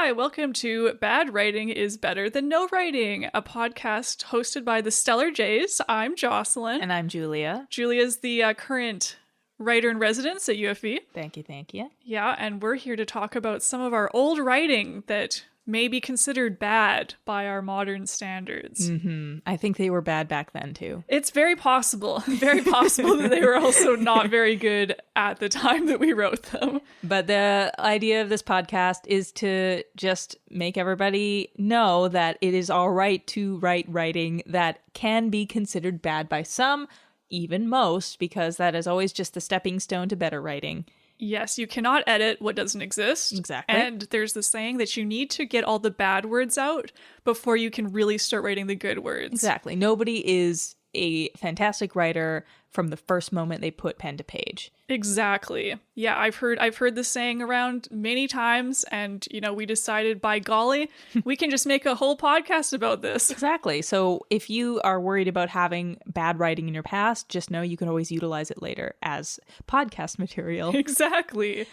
Hi, welcome to Bad Writing is Better Than No Writing, a podcast hosted by the Stellar Jays. I'm Jocelyn. And I'm Julia. Julia's the current writer-in-residence at UFV. Thank you. Yeah, and we're here to talk about some of our old writing that may be considered bad by our modern standards. I think they were bad back then, too. It's very possible that they were also not very good at the time that we wrote them. But the idea of this podcast is to just make everybody know that it is all right to write writing that can be considered bad by some, even most, because that is always just the stepping stone to better writing. Yes, you cannot edit what doesn't exist. Exactly. And there's the saying that you need to get all the bad words out before you can really start writing the good words. Exactly. Nobody is a fantastic writer from the first moment they put pen to page. Exactly. Yeah, I've heard this saying around many times, and we decided, by golly, we can just make a whole podcast about this. Exactly. So if you are worried about having bad writing in your past, just know you can always utilize it later as podcast material. Exactly.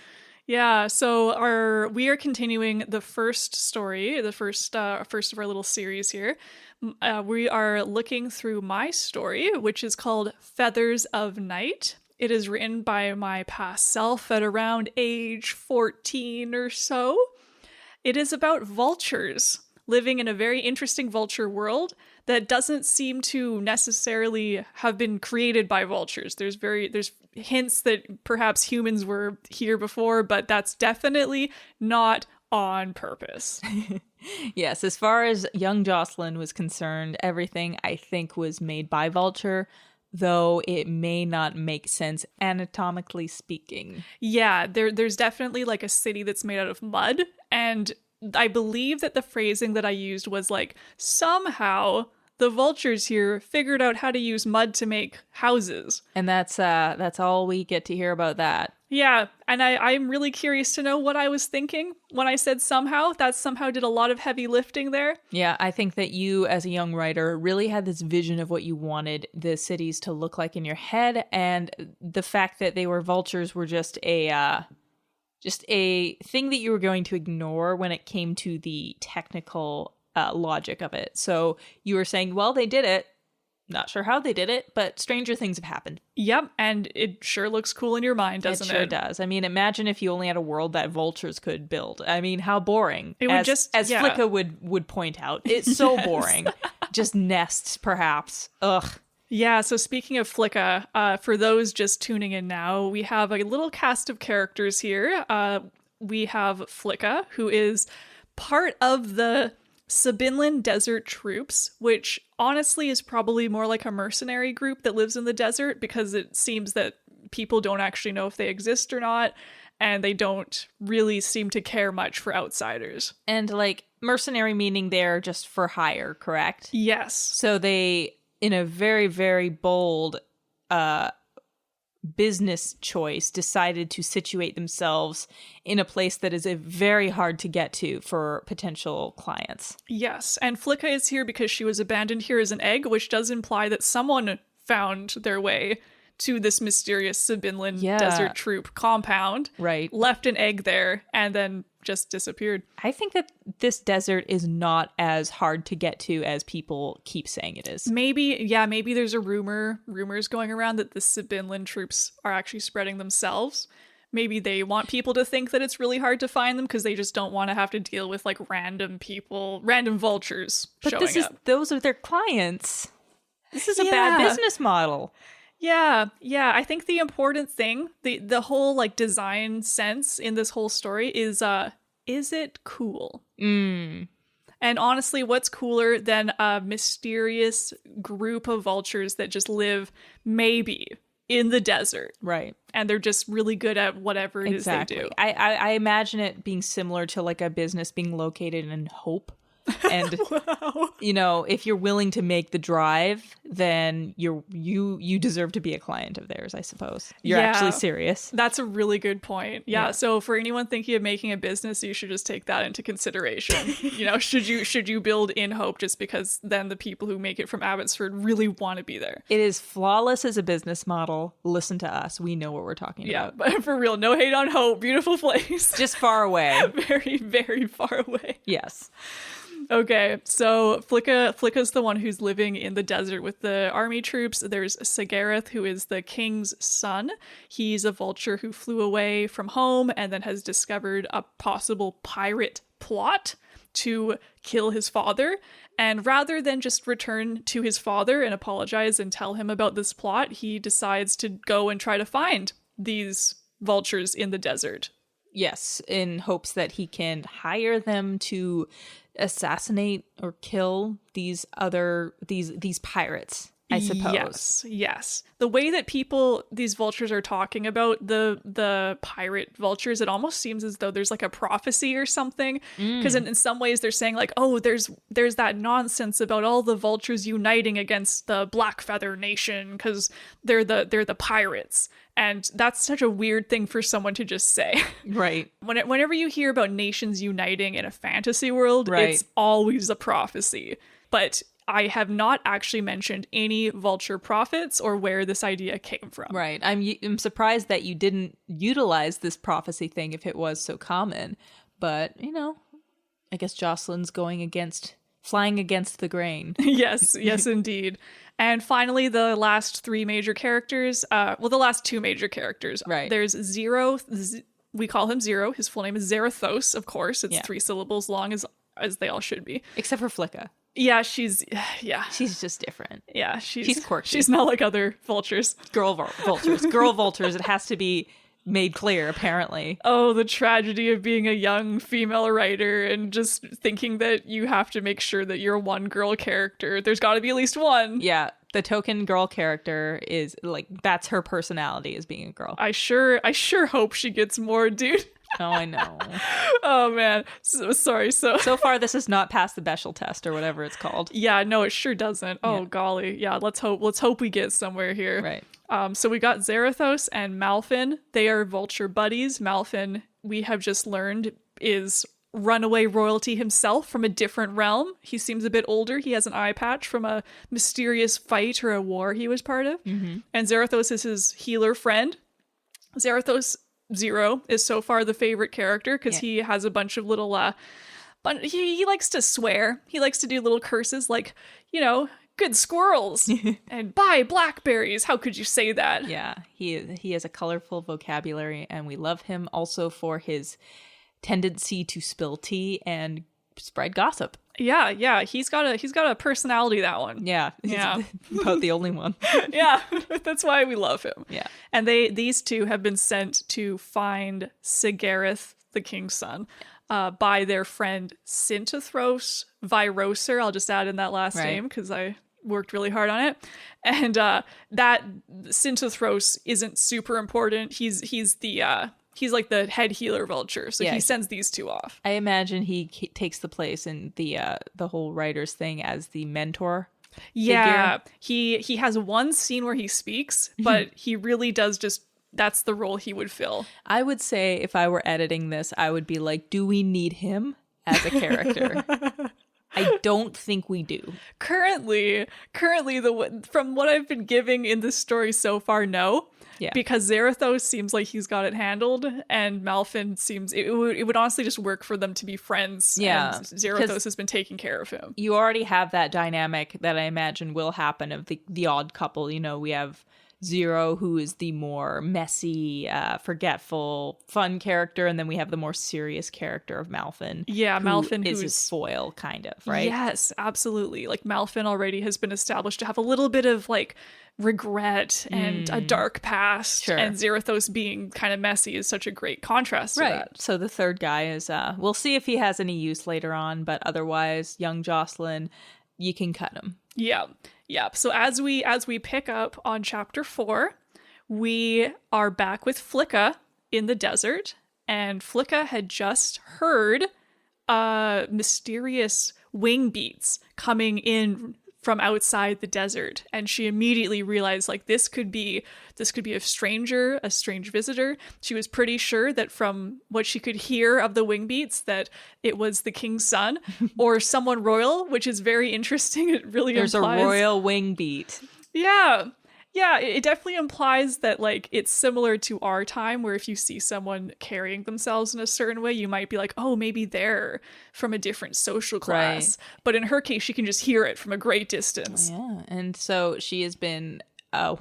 Yeah, so we are continuing the first story, the first of our little series here. We are looking through my story, which is called Feathers of Night. It is written by my past self at around age 14 or so. It is about vultures living in a very interesting vulture world that doesn't seem to necessarily have been created by vultures. There's hints that perhaps humans were here before, but that's definitely not on purpose. Yes, as far as young Jocelyn was concerned, everything I think was made by vulture, though it may not make sense anatomically speaking. Yeah, there's definitely like a city that's made out of mud, and I believe that the phrasing that I used was like, somehow the vultures here figured out how to use mud to make houses. And that's all we get to hear about that. Yeah, and I'm really curious to know what I was thinking when I said somehow. That somehow did a lot of heavy lifting there. Yeah, I think that you, as a young writer, really had this vision of what you wanted the cities to look like in your head, and the fact that they were vultures were just a thing that you were going to ignore when it came to the technical logic of it. So you were saying, well, they did it. Not sure how they did it, but stranger things have happened. Yep, and it sure looks cool in your mind, doesn't it? It sure does. I mean, imagine if you only had a world that vultures could build. I mean, how boring. It would as Flicka would point out. It's so boring. Just nests, perhaps. Ugh. Yeah, so speaking of Flicka, for those just tuning in now, we have a little cast of characters here. We have Flicka, who is part of the Sabinland Desert Troops, which honestly is probably more like a mercenary group that lives in the desert, because it seems that people don't actually know if they exist or not, and they don't really seem to care much for outsiders. And like mercenary meaning they're just for hire, correct? Yes. So they, in a very, very bold business choice, decided to situate themselves in a place that is very hard to get to for potential clients. Yes, and Flicka is here because she was abandoned here as an egg, which does imply that someone found their way to this mysterious Sabinland Desert Troop compound, right? Left an egg there, and then just disappeared. I think that this desert is not as hard to get to as people keep saying it is. Maybe there's rumors going around that the Sabinland troops are actually spreading themselves. Maybe they want people to think that it's really hard to find them because they just don't want to have to deal with like random vultures showing up. Those are their clients. This is a bad business model. Yeah. I think the important thing, the whole like design sense in this whole story is it cool? And honestly, what's cooler than a mysterious group of vultures that just live maybe in the desert? Right. And they're just really good at whatever it is they do. I imagine it being similar to like a business being located in Hope. And Wow. if you're willing to make the drive, then you deserve to be a client of theirs, I suppose. You're actually serious. That's a really good point. Yeah. Yeah. So for anyone thinking of making a business, you should just take that into consideration. Should you build in Hope just because then the people who make it from Abbotsford really want to be there? It is flawless as a business model. Listen to us. We know what we're talking Yeah, about. but for real, no hate on Hope. Beautiful place. Just far away. Very, very far away. Yes. Okay, so Flicka's the one who's living in the desert with the army troops. There's Sagareth, who is the king's son. He's a vulture who flew away from home and then has discovered a possible pirate plot to kill his father. And rather than just return to his father and apologize and tell him about this plot, he decides to go and try to find these vultures in the desert. Yes, in hopes that he can hire them to assassinate or kill these pirates, I suppose. Yes. The way that these vultures are talking about the pirate vultures, it almost seems as though there's like a prophecy or something. Because in some ways they're saying like, oh, there's that nonsense about all the vultures uniting against the Blackfeather Nation because they're the pirates. And that's such a weird thing for someone to just say. Right. Whenever you hear about nations uniting in a fantasy world, right. It's always a prophecy. But I have not actually mentioned any vulture prophets or where this idea came from. Right. I'm surprised that you didn't utilize this prophecy thing if it was so common. But, I guess Jocelyn's flying against the grain. Yes, indeed. And finally, the last three major characters, the last two major characters. Right. There's Zero. We call him Zero. His full name is Zarathos, of course. It's 3 syllables long as they all should be. Except for Flicka. Yeah, she's just different. Yeah, she's quirky. She's not like other vultures. Girl vultures. It has to be made clear, apparently. Oh, the tragedy of being a young female writer and just thinking that you have to make sure that you're one girl character. There's got to be at least one. Yeah, the token girl character is like that's her personality as being a girl. I sure hope she gets more, dude. Oh, I know. Oh man, so sorry. So far, this has not passed the Bechdel test or whatever it's called. Yeah, no, it sure doesn't. Oh golly, yeah. Let's hope we get somewhere here. Right. So we got Zarathos and Malfin. They are vulture buddies. Malfin, we have just learned, is runaway royalty himself from a different realm. He seems a bit older. He has an eye patch from a mysterious fight or a war he was part of. Mm-hmm. And Zarathos is his healer friend. Zarathos Zero is so far the favorite character because he has a bunch of little he likes to swear. He likes to do little curses like, good squirrels and buy blackberries. How could you say that? Yeah, he has a colorful vocabulary and we love him also for his tendency to spill tea and spread gossip. Yeah, he's got a personality, that one. Yeah. About the only one. Yeah, that's why we love him. Yeah. And these two have been sent to find Sagareth, the king's son, by their friend Sintothros Viroser. I'll just add in that last name because I worked really hard on it. And that Sintothros isn't super important. He's like the head healer vulture, so he sends these two off. I imagine he takes the place in the whole writer's thing as the mentor. Yeah, figure. He has one scene where he speaks, but he really does that's the role he would fill. I would say if I were editing this, I would be like, do we need him as a character? I don't think we do. Currently, from what I've been giving in this story so far, no. Yeah. Because Zarathos seems like he's got it handled, and Malfin seems it would honestly just work for them to be friends. Yeah, and Zarathos has been taking care of him. You already have that dynamic that I imagine will happen of the odd couple. We have Zero, who is the more messy, forgetful, fun character, and then we have the more serious character of Malfin. Yeah, Malfin is his foil, kind of, right? Yes, absolutely. Like Malfin already has been established to have a little bit of like regret and a dark past, sure. And Zarathos being kind of messy is such a great contrast to that. So the third guy is we'll see if he has any use later on, but otherwise young Jocelyn, you can cut him. Yeah. So as we pick up on chapter 4, we are back with Flicka in the desert, and Flicka had just heard mysterious wing beats coming in from outside the desert, and she immediately realized like this could be a stranger, a strange visitor. She was pretty sure that from what she could hear of the wing beats that it was the king's son or someone royal, which is very interesting. It really There's implies a royal wing beat. Yeah, it definitely implies that like it's similar to our time where if you see someone carrying themselves in a certain way, you might be like, oh, maybe they're from a different social class. Right. But in her case, she can just hear it from a great distance. Yeah, and so she has been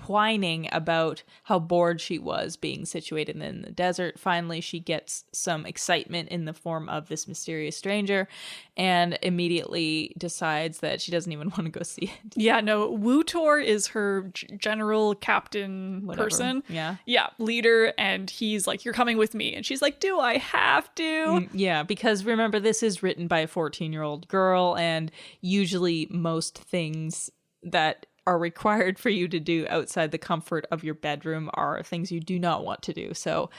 whining about how bored she was being situated in the desert. Finally, she gets some excitement in the form of this mysterious stranger and immediately decides that she doesn't even want to go see it. Yeah, no, Wutor is her general captain person. Yeah, leader, and he's like, you're coming with me. And she's like, do I have to? Yeah, because remember, this is written by a 14-year-old girl, and usually most things that are required for you to do outside the comfort of your bedroom are things you do not want to do. So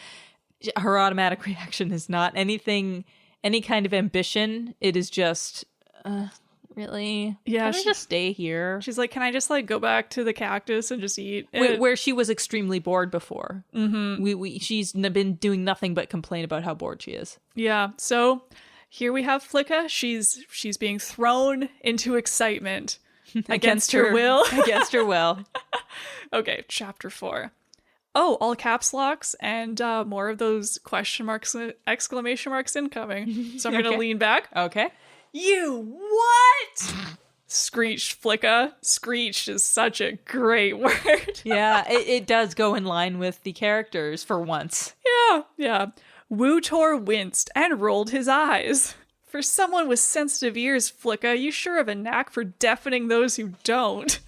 her automatic reaction is not any kind of ambition. It is just, really? Yeah. Can I just stay here? She's like, can I just like go back to the cactus and just eat? Where she was extremely bored before. Mm-hmm. She's been doing nothing but complain about how bored she is. Yeah. So here we have Flicka. She's being thrown into excitement. Against her will. Against her will. Okay, chapter 4. Oh, all caps locks and more of those question marks, exclamation marks incoming. So I'm going to lean back. Okay. You what? Screeched Flicka. Screeched is such a great word. Yeah, it does go in line with the characters for once. Yeah. Wutor winced and rolled his eyes. For someone with sensitive ears, Flicka, you sure have a knack for deafening those who don't.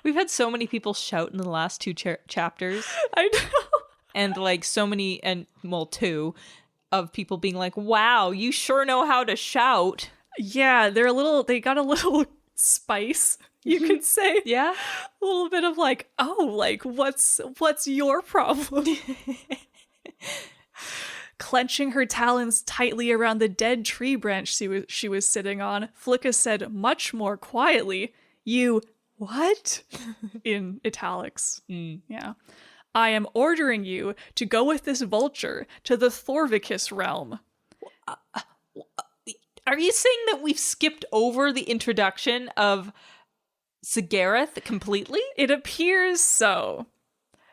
We've had so many people shout in the last 2 chapters. I know. And like so many, and well, 2 of people being like, wow, you sure know how to shout. Yeah, they got a little spice, you could say. Yeah. A little bit of like, oh, like what's your problem? Clenching her talons tightly around the dead tree branch she was sitting on, Flicka said much more quietly, you what? In italics. Yeah. I am ordering you to go with this vulture to the Thorvicus realm. Are you saying that we've skipped over the introduction of Sigareth completely? It appears so.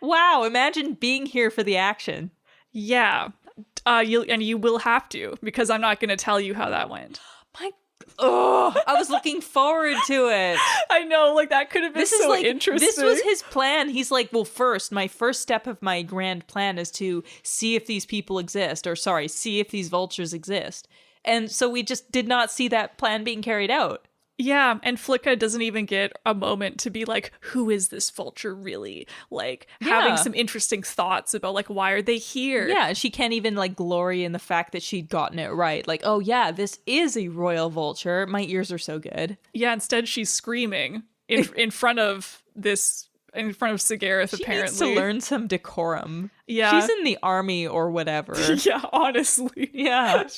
Wow, imagine being here for the action. Yeah. You will have to, because I'm not going to tell you how that went. I was looking forward to it. I know, like that could have been so interesting. This was his plan. He's like, well, my first step of my grand plan is to see if these people exist, see if these vultures exist. And so we just did not see that plan being carried out. Yeah, and Flicka doesn't even get a moment to be like, who is this vulture really? Like, having some interesting thoughts about, like, why are they here? Yeah, she can't even, like, glory in the fact that she'd gotten it right. Like, oh, yeah, this is a royal vulture. My ears are so good. Yeah, instead she's screaming in front of Sigareth, apparently. She needs to learn some decorum. Yeah. She's in the army or whatever. Yeah, honestly. Yeah.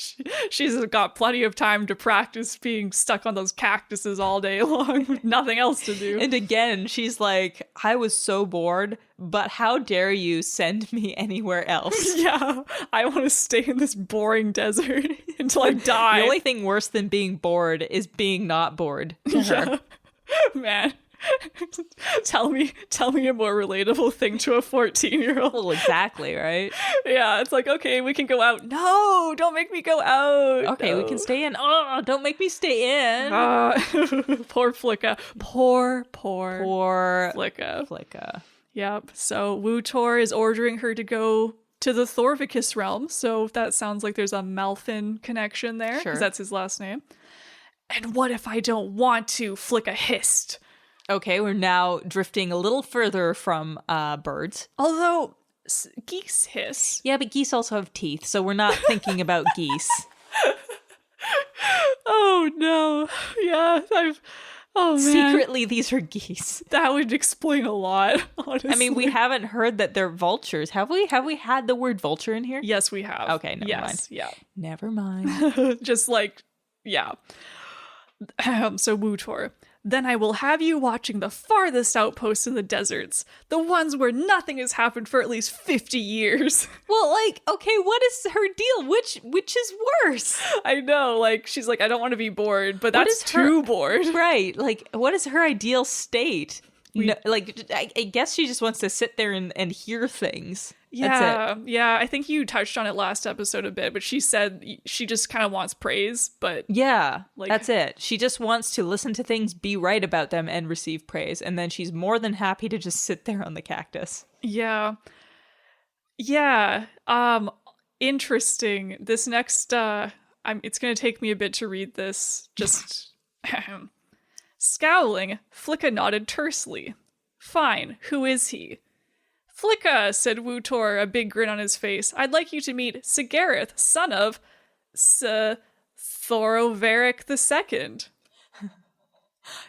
She's got plenty of time to practice being stuck on those cactuses all day long with nothing else to do. And again, she's like, I was so bored, but how dare you send me anywhere else? Yeah, I want to stay in this boring desert until I die. The only thing worse than being bored is being not bored to her. Man. Tell me a more relatable thing to a 14-year-old. Well, exactly, right? Yeah, it's like, okay, we can go out. No, don't make me go out. Okay, we can stay in. Oh, don't make me stay in. Poor Flicka. Poor Flicka. Flicka. Yep. So Wutor is ordering her to go to the Thorvicus realm. So that sounds like there's a Malfin connection there. Sure. Because that's his last name. And what if I don't want to? Flicka hissed. Okay, we're now drifting a little further from birds. Although geese hiss. Yeah, but geese also have teeth, so we're not thinking about geese. Oh no. Yeah, Oh, man. Secretly, these are geese. That would explain a lot, honestly. I mean, we haven't heard that they're vultures. Have we? Have we had the word vulture in here? Yes, we have. Okay, never mind. Yeah. Never mind. Just like, yeah. So Wutor, then I will have you watching the farthest outposts in the deserts, the ones where nothing has happened for at least 50 years. Well, like, okay, what is her deal? Which is worse? I know, like, she's like, I don't want to be bored, but What that's is her- too bored. Right. Like, what is her ideal state? No, like, I guess she just wants to sit there and hear things. That's it. Yeah, I think you touched on it last episode a bit, but she said she just kind of wants praise, but Yeah, like, that's it. She just wants to listen to things, be right about them, and receive praise. And then she's more than happy to just sit there on the cactus. yeah. Interesting. This next it's going to take me a bit to read this. Just scowling, Flicka nodded tersely. Fine, who is he? Flicka, said Wutor, a big grin on his face. I'd like you to meet Sigareth, son of Thoroveric II.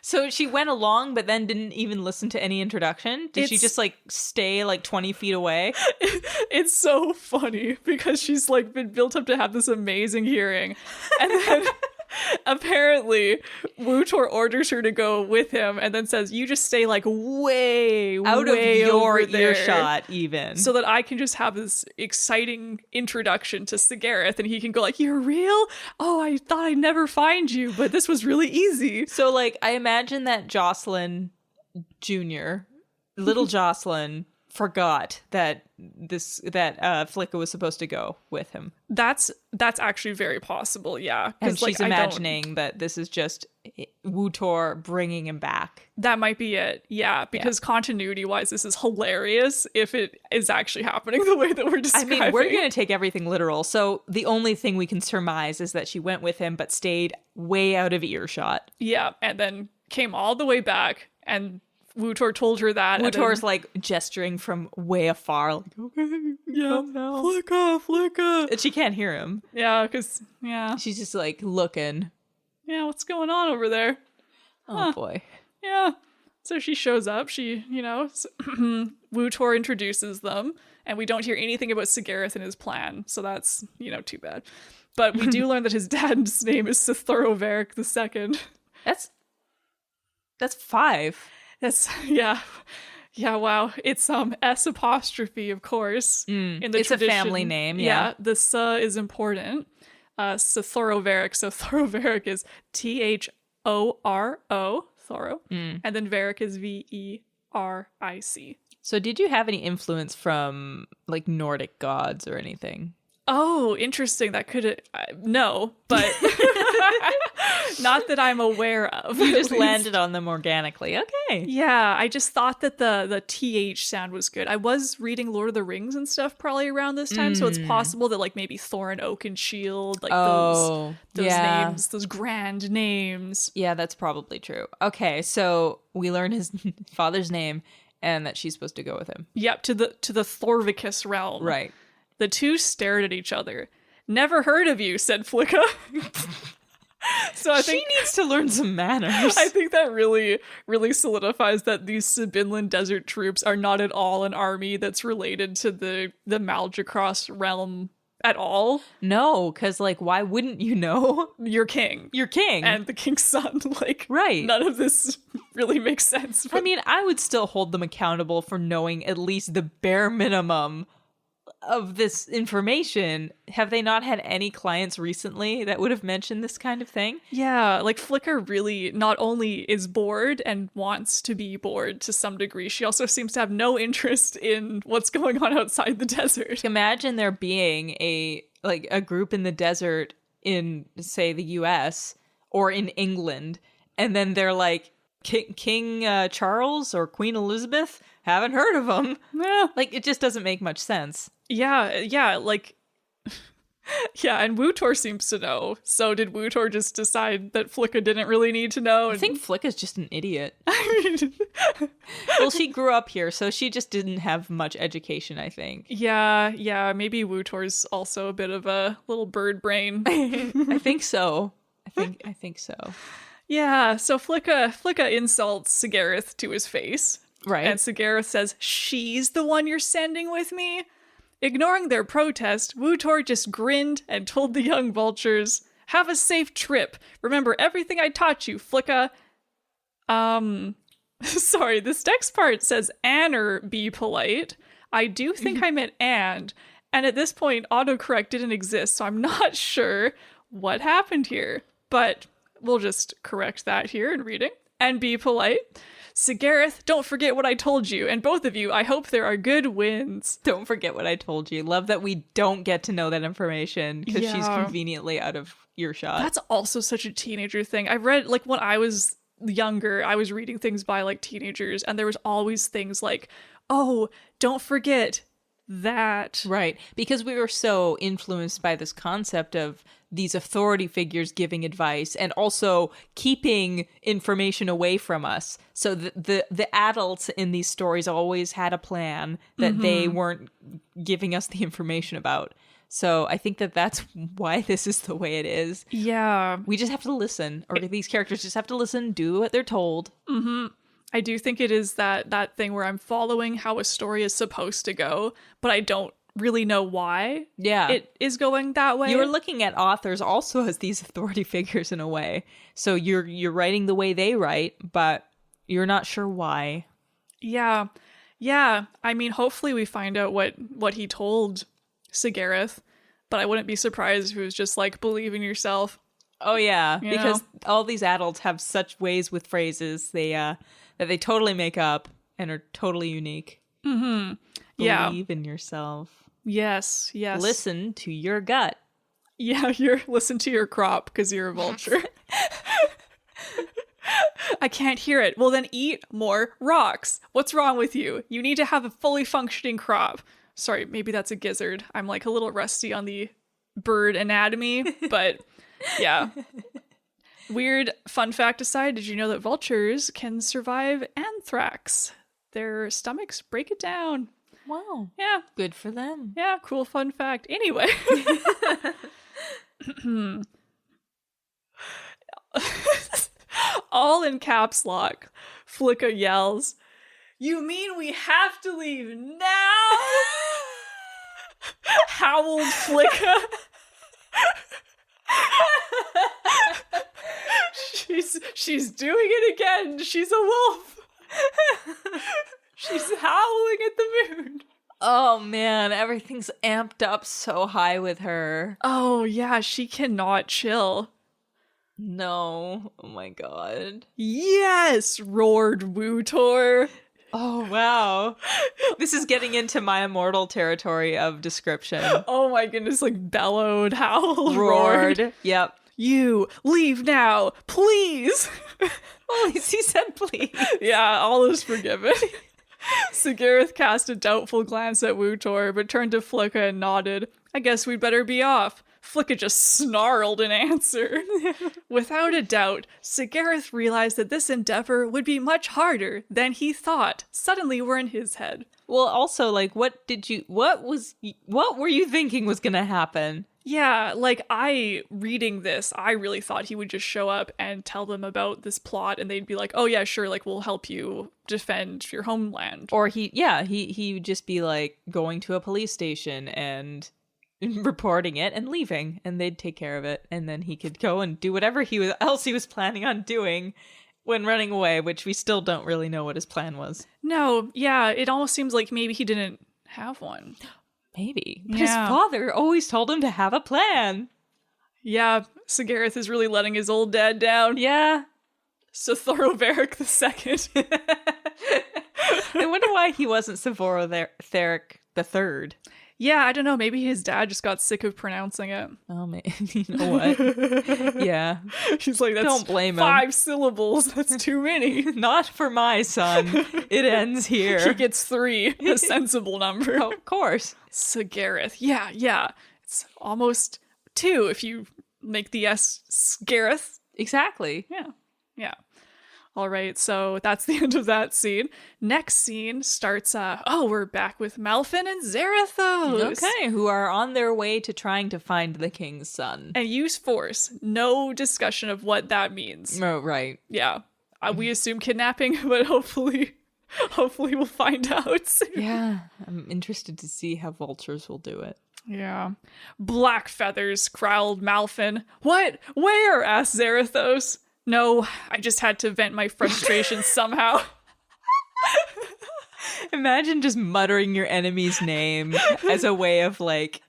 So she went along, but then didn't even listen to any introduction? Did she just, like, stay, like, 20 feet away? It's so funny because she's, like, been built up to have this amazing hearing. And then apparently Wutor orders her to go with him and then says, you just stay, like, way Out of way your over there, earshot, even. so that I can just have this exciting introduction to Sigareth and he can go like, you're real? Oh, I thought I'd never find you, but this was really easy. So, like, I imagine that Jocelyn Jr., little Jocelyn, forgot that Flicka was supposed to go with him. That's actually very possible, yeah. And Like, she's imagining that this is just Wutor bringing him back. that might be it, yeah, because continuity-wise, this is hilarious if it is actually happening the way that we're I describing. mean, we're going to take everything literal, so the only thing we can surmise is that she went with him but stayed way out of earshot. Yeah, and then came all the way back, and Wutor told her that. Wutor's like gesturing from way afar, like, okay, yeah, Flicka. and she can't hear him. Yeah, because, yeah. She's just like looking. Yeah, what's going on over there? Oh boy. Yeah. So she shows up. She, Wutor introduces them, and we don't hear anything about Sigareth and his plan. So that's, too bad. But we do learn that his dad's name is Thoroveric II. That's 5. That's, yeah. Yeah, wow. It's S apostrophe, of course. In the It's a tradition. family name, yeah. The S is important. Thoroveric. So Thoroveric is Thoro, Thoro. And then Veric is Veric. So did you have any influence from like Nordic gods or anything? Oh, interesting. That could no, but not that I'm aware of. You just landed on them organically. Okay. Yeah, I just thought that the TH sound was good. I was reading Lord of the Rings and stuff probably around this time, so it's possible that like maybe Thorin Oak and Shield, like those names, those grand names. Yeah, that's probably true. Okay, so we learn his father's name and that she's supposed to go with him. Yep, to the Thorvicus realm. Right. The two stared at each other. Never heard of you, said Flicka. So I think she needs to learn some manners. I think that really, really solidifies that these Sibinland desert troops are not at all an army that's related to the Malgacross realm at all. No, because like, why wouldn't you know? Your king. Your king. And the king's son. Like, right. None of this really makes sense. I mean, I would still hold them accountable for knowing at least the bare minimum of this information. Have they not had any clients recently that would have mentioned this kind of thing? Yeah, like Flicka really not only is bored and wants to be bored to some degree, she also seems to have no interest in what's going on outside the desert. Imagine there being a group in the desert in, say, the US or in England, and then they're like, King Charles or Queen Elizabeth? Haven't heard of them. Yeah. Like, it just doesn't make much sense. Yeah, like... Yeah, and Wutor seems to know. So did Wutor just decide that Flicka didn't really need to know? I think Flicka's just an idiot. I mean... Well, she grew up here, so she just didn't have much education, I think. Yeah, maybe Wutor's also a bit of a little bird brain. I think so. I think so. Yeah, so Flicka insults Sigareth to his face. Right. And Sigareth says, she's the one you're sending with me? Ignoring their protest, Wutor just grinned and told the young vultures, have a safe trip. Remember everything I taught you, Flicka. Sorry, this next part says Anner be polite. I do think I meant and at this point, autocorrect didn't exist, so I'm not sure what happened here. But we'll just correct that here in reading. And be polite. Sigareth, don't forget what I told you. And both of you, I hope there are good winds. Don't forget what I told you. Love that we don't get to know that information because she's conveniently out of earshot. That's also such a teenager thing. I read, like, when I was younger, I was reading things by, like, teenagers, and there was always things like, oh, don't forget that. Right. Because we were so influenced by this concept of these authority figures giving advice and also keeping information away from us. So the adults in these stories always had a plan that they weren't giving us the information about. So I think that that's why this is the way it is. Yeah. We just have to listen, or these characters just have to listen, do what they're told. Mm-hmm. I do think it is that thing where I'm following how a story is supposed to go, but I don't really know why it is going that way. You're looking at authors also as these authority figures in a way. So you're writing the way they write, but you're not sure why. Yeah. Yeah. I mean, hopefully we find out what he told Sigareth, but I wouldn't be surprised if it was just like, believe in yourself. Oh yeah, because know? all these adults have such ways with phrases that they totally make up and are totally unique. Mm-hmm. Yeah. Believe in yourself. Yes, yes. Listen to your gut. Yeah, listen to your crop because you're a vulture. I can't hear it. Well, then eat more rocks. What's wrong with you? You need to have a fully functioning crop. Sorry, maybe that's a gizzard. I'm like a little rusty on the bird anatomy, but yeah. Weird fun fact aside, did you know that vultures can survive anthrax? Their stomachs break it down. Wow. Yeah. Good for them. Yeah, cool fun fact. Anyway. All in caps lock, Flicka yells, "You mean we have to leave now?" Howled Flicka. She's doing it again. She's a wolf. She's howling at the moon. Oh man, everything's amped up so high with her. Oh yeah, she cannot chill. No. Oh my god. Yes, roared Wutor. Oh wow. This is getting into my immortal territory of description. Oh my goodness, like bellowed, howled, Roared. Yep. You leave now, please. Well, at least he said please. Yeah, all is forgiven. Sigareth cast a doubtful glance at Wutor, but turned to Flicka and nodded. I guess we'd better be off. Flicka just snarled in answer. Without a doubt, Sigareth realized that this endeavor would be much harder than he thought. Suddenly we're in his head. Well, also, like, what were you thinking was gonna happen? Yeah, like, reading this, I really thought he would just show up and tell them about this plot, and they'd be like, oh yeah, sure, like, we'll help you defend your homeland. Or he would just be, like, going to a police station and reporting it and leaving, and they'd take care of it, and then he could go and do whatever else he was planning on doing when running away, which we still don't really know what his plan was. No, yeah, it almost seems like maybe he didn't have one. Maybe. But his father always told him to have a plan. Yeah, Sigareth is really letting his old dad down. Yeah. Sothoroberic II. I wonder why he wasn't Sothoroberic III. Yeah, I don't know. Maybe his dad just got sick of pronouncing it. Oh, man. You know what? Yeah. He's like, don't blame him. 5 syllables. That's too many. Not for my son. It ends here. He gets 3. A sensible number. Oh, of course. Sigareth. Yeah. It's almost 2 if you make the S Sgareth. Exactly. Yeah. All right, so that's the end of that scene. Next scene starts, we're back with Malfin and Zarathos. Okay, who are on their way to trying to find the king's son. And use force. No discussion of what that means. Oh, right. Yeah. We assume kidnapping, but hopefully we'll find out soon. Yeah, I'm interested to see how vultures will do it. Yeah. Black feathers, growled Malfin. What? Where? Asked Zarathos. No, I just had to vent my frustration somehow. Imagine just muttering your enemy's name as a way of, like,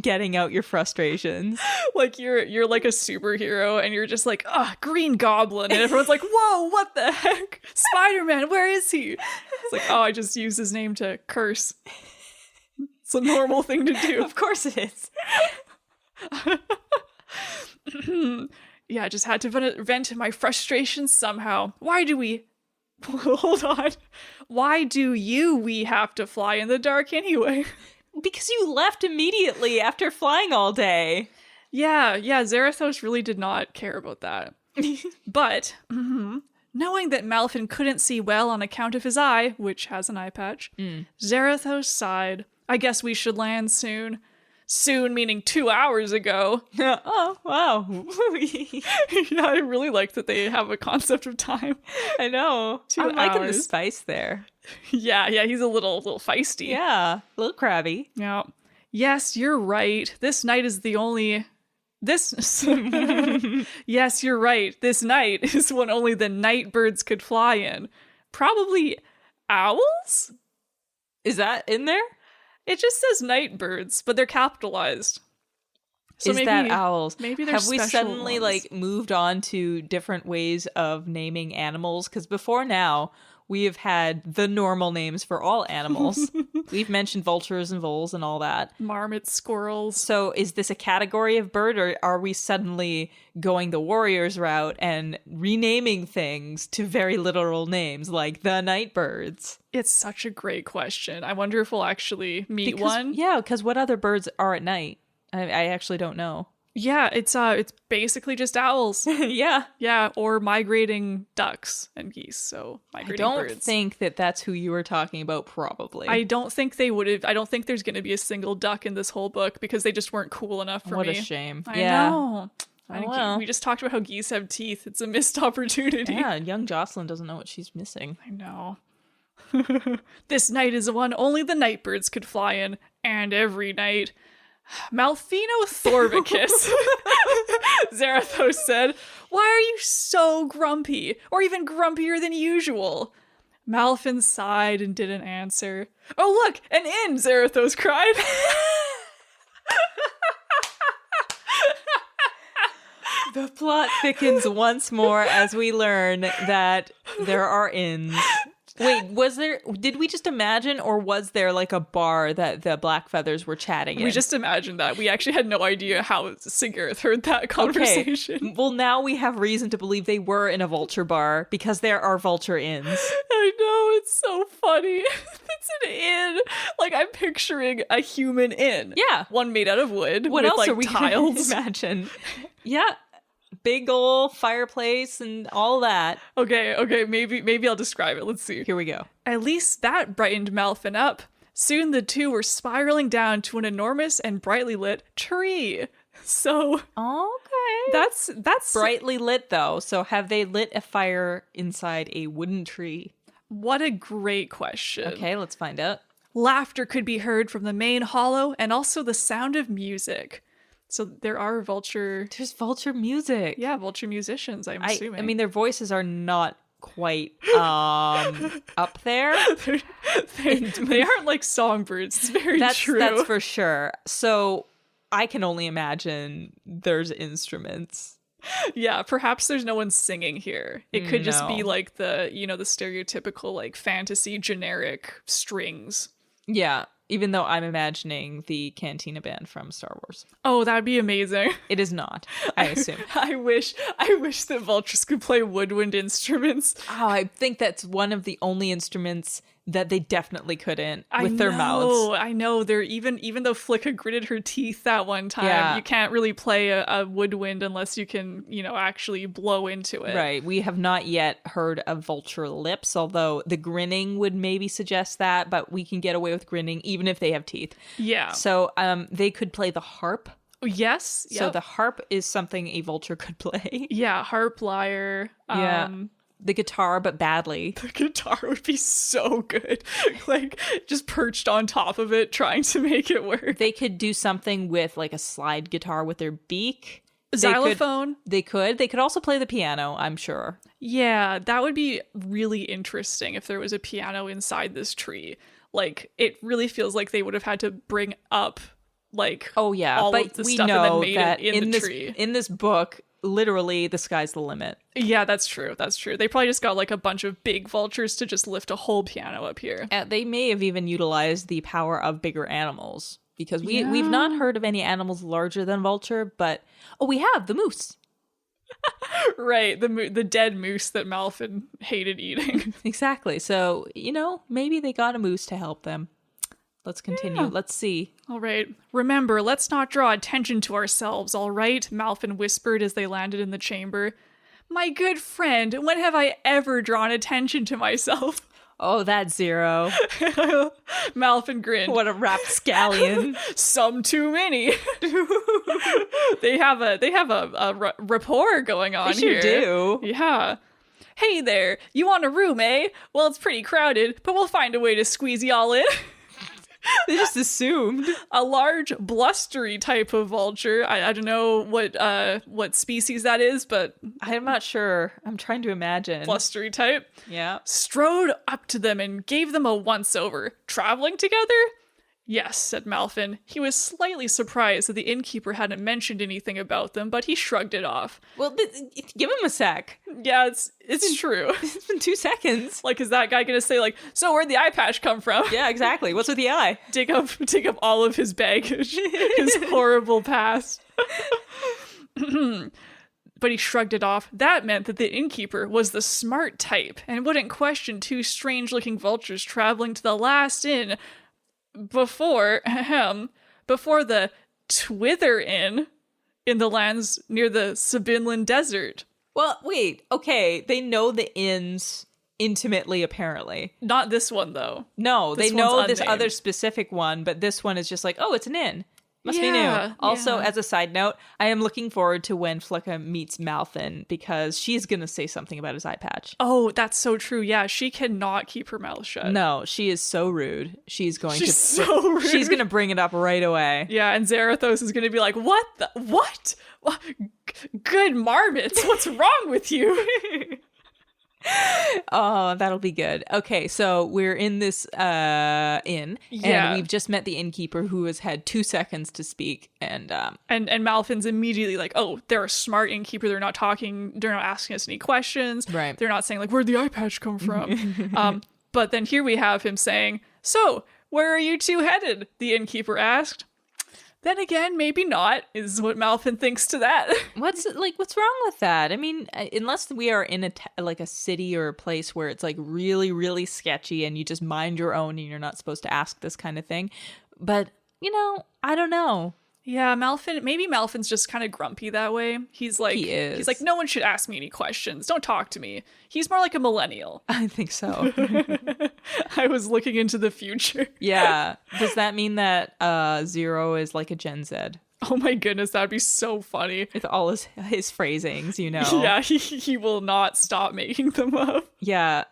getting out your frustrations. Like you're like a superhero and you're just like, Green Goblin. And everyone's like, whoa, what the heck? Spider-Man, where is he? It's like, I just used his name to curse. It's a normal thing to do. Of course it is. Yeah, I just had to vent my frustrations somehow. Why do we... Hold on. Why do we have to fly in the dark anyway? Because you left immediately after flying all day. Yeah, Zarathos really did not care about that. But, knowing that Malfin couldn't see well on account of his eye, which has an eye patch, Zarathos sighed. I guess we should land soon. Soon meaning 2 hours ago. Oh, wow. Yeah, I really like that they have a concept of time. I know. 2 I'm liking the hours. spice there. Yeah, he's a little feisty. Yeah, a little crabby. Yeah. Yes, you're right. This night is the only... Yes, you're right. This night is when only the night birds could fly in. Probably owls? Is that in there? It just says night birds, but they're capitalized. So Is that owls? Maybe there's Have we special suddenly ones. like moved on to different ways of naming animals? Because before now, we have had the normal names for all animals. We've mentioned vultures and voles and all that. Marmots, squirrels. So is this a category of bird, or are we suddenly going the warriors route and renaming things to very literal names like the night birds? It's such a great question. I wonder if we'll actually meet one. Yeah, because what other birds are at night? I actually don't know. Yeah, it's basically just owls. Yeah. Yeah, or migrating ducks and geese. So I migrating don't birds. think that that's who you were talking about, probably. I don't think they would have. I don't think there's going to be a single duck in this whole book because they just weren't cool enough for What me. a shame. I Yeah. know. Oh, well. We just talked about how geese have teeth. It's a missed opportunity. Yeah, young Jocelyn doesn't know what she's missing. I know. This night is the one only the night birds could fly in, and every night. Malfino Thorvicus, Zarathos said, why are you so grumpy, or even grumpier than usual? Malfin sighed and didn't answer. Oh look, an inn, Zarathos cried. The plot thickens once more as we learn that there are inns. Wait, did we just imagine, or was there like a bar that the black feathers were chatting in? We just imagined that. We actually had no idea how Sigurd heard that conversation. Okay. Well, now we have reason to believe they were in a vulture bar because there are vulture inns. I know, it's so funny. It's an inn. Like, I'm picturing a human inn. Yeah. One made out of wood. What with, else like, are we tiles? gonna imagine? Yeah. Big ol' fireplace and all that. Okay, maybe I'll describe it. Let's see. Here we go. At least that brightened Malfin up. Soon the two were spiraling down to an enormous and brightly lit tree. So Okay. that's Brightly lit, though. So have they lit a fire inside a wooden tree? what a great question. Okay, let's find out. Laughter could be heard from the main hollow and also the sound of music. So there are vulture There's vulture music. vulture musicians, I'm assuming. I mean, their voices are not quite up there. they aren't like songbirds. It's very true. That's for sure. So I can only imagine there's instruments. Yeah, perhaps there's no one singing here. It could just be No. like the stereotypical like fantasy generic strings. Yeah, even though I'm imagining the Cantina band from Star Wars. Oh, that'd be amazing. It is not, I assume. I wish that vultures could play woodwind instruments. Oh, I think that's one of the only instruments that they definitely couldn't with their mouths. I know. They're even though Flicka gritted her teeth that one time, Yeah. you can't really play a woodwind unless you can, actually blow into it. Right. We have not yet heard of vulture lips, although the grinning would maybe suggest that, but we can get away with grinning even if they have teeth. Yeah. So they could play the harp. Yes. So Yep. the harp is something a vulture could play. Yeah, harp, lyre. Yeah. The guitar, but badly. The guitar would be so good. Like, just perched on top of it, trying to make it work. They could do something with like a slide guitar with their beak. Xylophone. They could. They could also play the piano, I'm sure. Yeah, that would be really interesting if there was a piano inside this tree. Like, it really feels like they would have had to bring up, like, oh yeah, all but of the we stuff know and then made that it in the tree. In this book, literally the sky's the limit. Yeah, that's true. That's true. They probably just got like a bunch of big vultures to just lift a whole piano up here. They may have even utilized the power of bigger animals because we've not heard of any animals larger than vulture, but we have the moose. Right, the dead moose that Malfin hated eating. Exactly. So, maybe they got a moose to help them. Let's continue. Yeah. Let's see. All right. Remember, let's not draw attention to ourselves, all right? Malfin whispered as they landed in the chamber. My good friend, when have I ever drawn attention to myself? Oh, that's Zero. Malfin grinned. What a rapscallion. Some too many. They have a rapport going on They sure here. do. Yeah. Hey there, you want a room, eh? Well, it's pretty crowded, but we'll find a way to squeeze y'all in. They just assumed. A large, blustery type of vulture. I don't know what species that is, but I'm not sure. I'm trying to imagine. blustery type. Yeah. Strode up to them and gave them a once-over. Traveling together? Yes, said Malfin. He was slightly surprised that the innkeeper hadn't mentioned anything about them, but he shrugged it off. Well, give him a sec. Yeah, it's true. It's been 2 seconds. Like, is that guy gonna say, like, so where'd the eye patch come from? Yeah, exactly. What's with the eye? Dig up all of his baggage, his horrible past. But he shrugged it off. That meant that the innkeeper was the smart type and wouldn't question two strange-looking vultures traveling to the last inn before the Twither Inn in the lands near the Sabinland Desert. Well, wait. Okay, they know the inns intimately, apparently. Not this one, though. No, This they know one's this unnamed. other specific one, but this one is just like, oh, it's an inn. Must be Yeah, new. Also, yeah. as a side note, I am looking forward to when Flicka meets Malfin because she's going to say something about his eye patch. Oh, that's so true. Yeah, she cannot keep her mouth shut. No, she is so rude. She's going She's to so rude. She's going to bring it up right away. Yeah, and Zarathos is going to be like, what? Good marmots, what's wrong with you? Oh, that'll be good. Okay, so we're in this inn, and Yeah. we've just met the innkeeper who has had 2 seconds to speak, and And Malfin's immediately like, oh, they're a smart innkeeper. They're not asking us any questions. Right. They're not saying like, where'd the eye patch come from? But then here we have him saying, so, where are you two headed? The innkeeper asked. Then again, maybe not, is what Malfin thinks to that. what's wrong with that? I mean, unless we are in a city or a place where it's like really, really sketchy and you just mind your own and you're not supposed to ask this kind of thing. But, I don't know. Yeah, maybe Malfin's just kind of grumpy that way. He's like, He is. He's like, no one should ask me any questions. Don't talk to me. He's more like a millennial. I think so. I was looking into the future. Yeah. Does that mean that Zero is like a Gen Z? Oh my goodness, that'd be so funny. With all his phrasings, Yeah, he will not stop making them up. Yeah.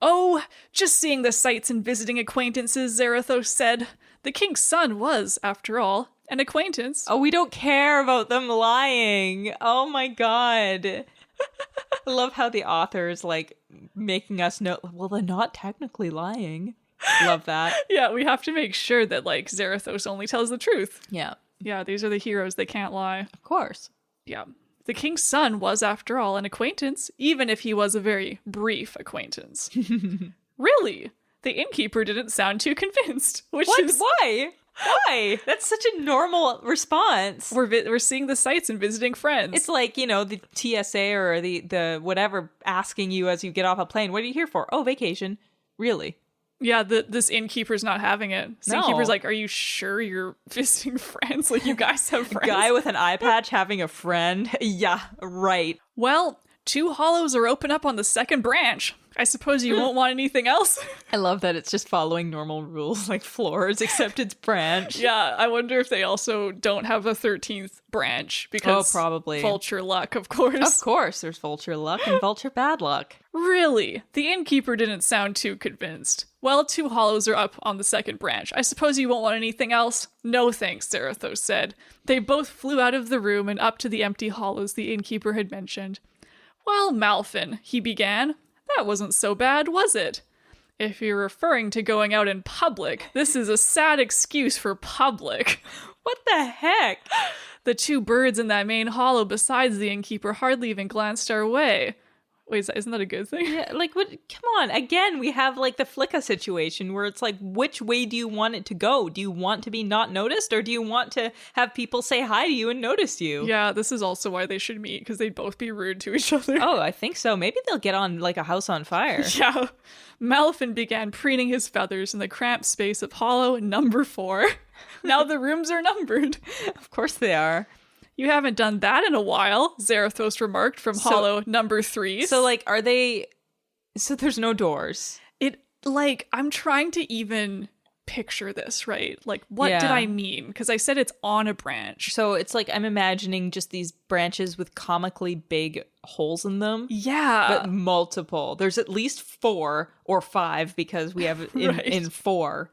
Oh, just seeing the sights and visiting acquaintances, Zarathos said. The king's son was, after all, an acquaintance. Oh, we don't care about them lying. Oh my god. I love how the author's like making us know, well, they're not technically lying. Love that. Yeah, we have to make sure that, like, Zarathos only tells the truth. Yeah, Yeah, these are the heroes, they can't lie. of course. Yeah. The king's son was, after all, an acquaintance, even if he was a very brief acquaintance. Really? The innkeeper didn't sound too convinced, which What? is Why? Why? That's such a normal response. We're seeing the sights and visiting friends. It's like, the TSA or the whatever asking you as you get off a plane, what are you here for? Oh, vacation. Really? Yeah, this innkeeper's not having it. This innkeeper's like, are you sure you're visiting friends? Like, you guys have friends? Guy with an eye patch having a friend? Yeah, right. Well, 2 hollows are open up on the second branch. I suppose you won't want anything else? I love that it's just following normal rules like floors, except it's branch. Yeah, I wonder if they also don't have a 13th branch because probably. Vulture luck, of course. Of course, there's vulture luck and vulture bad luck. Really? The innkeeper didn't sound too convinced. Well, 2 hollows are up on the second branch. I suppose you won't want anything else? No thanks, Zarathos said. They both flew out of the room and up to the empty hollows the innkeeper had mentioned. Well, Malfin, he began. That wasn't so bad, was it? If you're referring to going out in public, this is a sad excuse for public. What the heck? The 2 birds in that main hollow besides the innkeeper hardly even glanced our way. Wait, isn't that a good thing? Yeah, like, what? Come on. Again, we have, like, the Flicka situation where it's like, which way do you want it to go? Do you want to be not noticed, or do you want to have people say hi to you and notice you? Yeah, this is also why they should meet, because they'd both be rude to each other. Oh, I think so. Maybe they'll get on, like, a house on fire. Yeah. Malfin began preening his feathers in the cramped space of hollow number 4. Now the rooms are numbered. Of course they are. You haven't done that in a while, Zarathos remarked from hollow number 3. So, like, are they... So there's no doors. I'm trying to even picture this, right? Like, what did I mean? Because I said it's on a branch. So it's like, I'm imagining just these branches with comically big holes in them. Yeah. But multiple. There's at least 4 or 5 because we have in 4.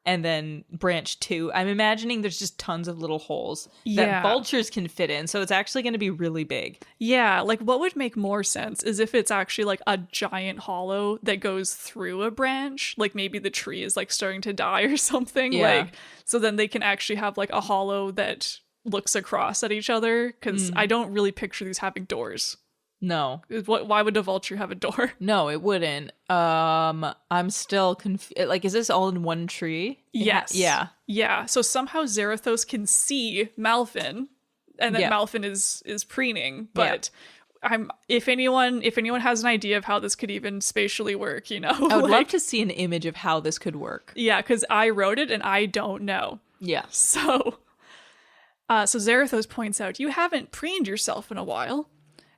And then branch 2. I'm imagining there's just tons of little holes that vultures can fit in. So it's actually going to be really big. Yeah, like what would make more sense is if it's actually like a giant hollow that goes through a branch. Like maybe the tree is like starting to die or something. Yeah. Like, so then they can actually have like a hollow that looks across at each other. Because I don't really picture these having doors. No. Why would a vulture have a door? No, it wouldn't. I'm still confused. Like, is this all in one tree? Yes. Yeah. Yeah. So somehow Zarathos can see Malfin, and then Malfin is preening. But if anyone has an idea of how this could even spatially work, I would love to see an image of how this could work. Yeah, because I wrote it and I don't know. Yeah. So Zarathos points out, you haven't preened yourself in a while.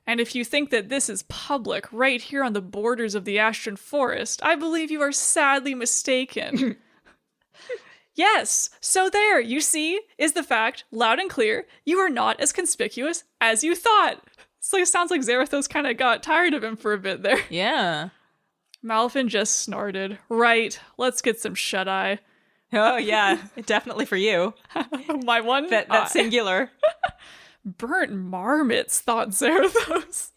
And if you think that this is public, right here on the borders of the Ashton Forest, I believe you are sadly mistaken. Yes, so there, you see, is the fact, loud and clear, you are not as conspicuous as you thought. So it sounds like Zarathos kind of got tired of him for a bit there. Yeah. Malfin just snorted. Right, let's get some shut-eye. Oh, yeah, definitely for you. My one That singular. Burnt marmots, thought Zarathos.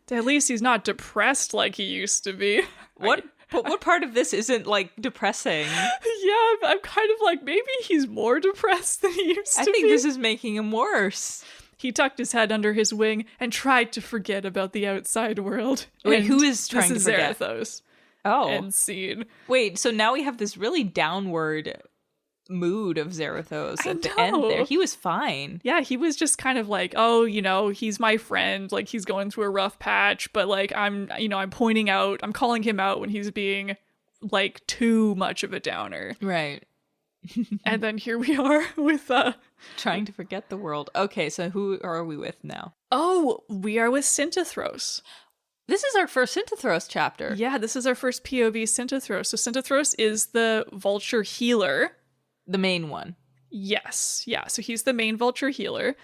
At least he's not depressed like he used to be. What part of this isn't, like, depressing? Yeah, I'm kind of like, maybe he's more depressed than he used to be. I think this is making him worse. He tucked his head under his wing and tried to forget about the outside world. Wait, and who is trying to forget? This is Zarathos. Oh. End scene. Wait, so now we have this really downward mood of Zarathos at the end there. He was fine. Yeah, he was just kind of like, oh, he's my friend, like he's going through a rough patch, but like I'm calling him out when he's being like too much of a downer. Right. And then here we are with trying to forget the world. Okay, so who are we with now? Oh, we are with Synthethros. This is our first Synthethros chapter. Yeah, this is our first POV Synthethros. So Synthethros is the vulture healer. The main one. Yes. Yeah. So he's the main vulture healer.